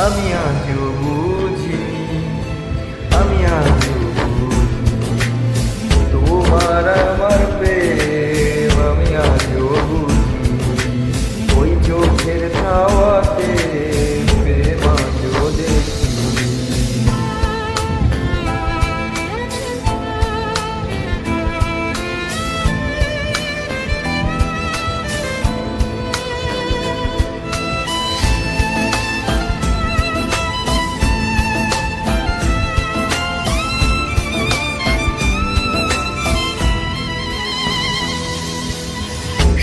আমি আজও বুঝিনি, আমি আজও বুঝিনি তোমার আমার প্রেম, আমি আজও বুঝিনি। ওই চোখের ছাওয়াতে প্রেম আজও দেখিনি।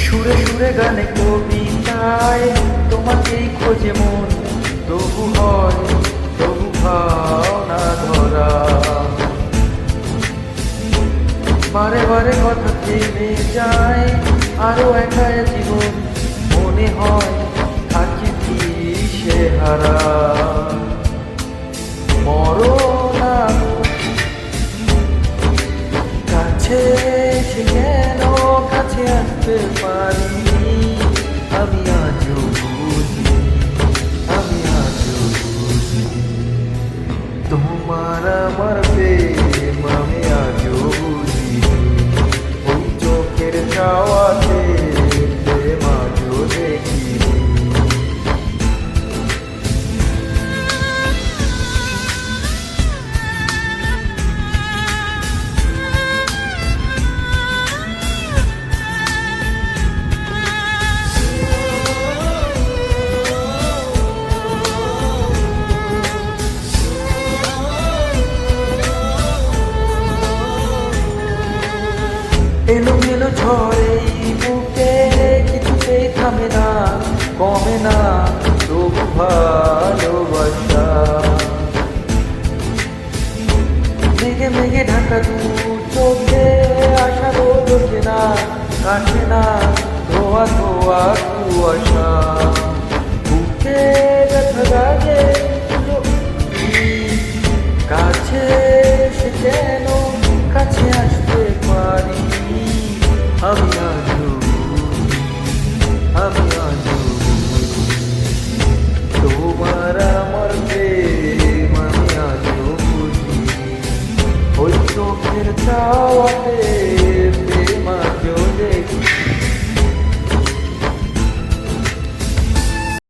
সুরে সুরে গানে কবিতায় তোমাকেই খোঁজে মন, তবু হয় তবু ভাবনা ধরা। বারে বারে কথা থেমে যায়, আরো একা জীবন মনে হয় থাকি কি সে হারা। মরনা কাছে সে কেন কাছে আসতে পারিনি, আমি আজও বুঝিনি, আমি আজও বুঝিনি তোমার আমার প্রেম, আমি আজও বুঝিনি। ওই চোখের চাওয়াতে প্রেম আজও দেখিনি। এলোমেলো ঝড়ে বুকে কিছুতেই থামে না, কমে না তবু ভালোবাসা। মেঘে মেঘে ঢাকা দু চোখে আশা রোজে না, কাটে না ধোয়া ধোয়া কুয়াশা। বুকে ব্যথা লাগে কাছে সে কেন কাছে আসতে পারি, আমি আজও আমি আজও তোমার আমার প্রেম, আমি আজও বুঝি। ওই চোখের চাওয়াতে